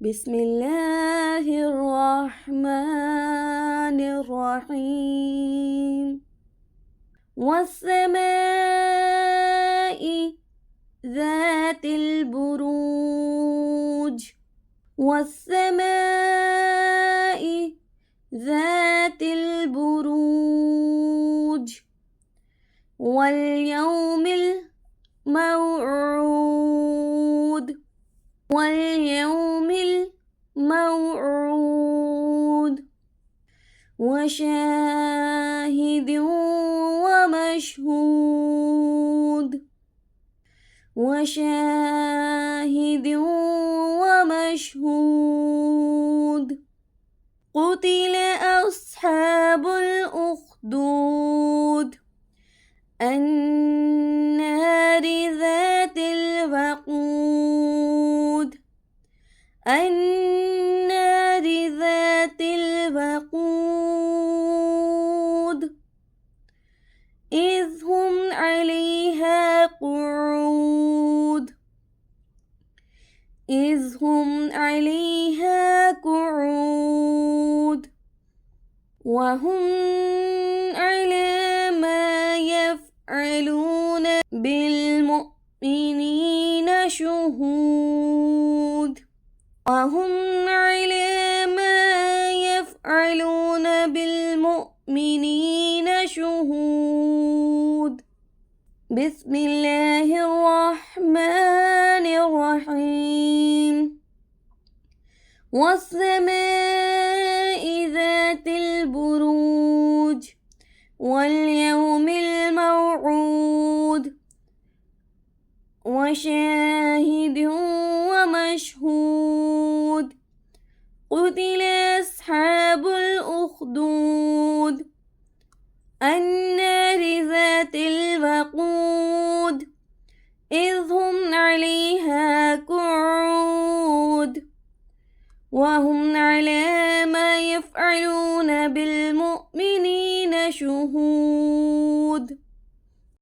بسم الله الرحمن الرحيم والسماء ذات البروج والسماء ذات البروج واليوم الموعود واليوم الموعود وشاهد ومشهود وشاهد ومشهود قتل أصحاب الأخدود النار ذات الوقود النار ذات الوقود إذ هم عليها قعود إذ هم عليها قعود وهم على ما يفعلون بالمؤمنين شهود وهم على ما يفعلون بالمؤمنين شهود بسم الله الرحمن الرحيم والسماء ذات البروج واليوم الموعود وشاهد ومشهود قتل أصحاب الأخدود النار ذات الوقود إذ هم عليها قعود وهم على ما يفعلون بالمؤمنين شهود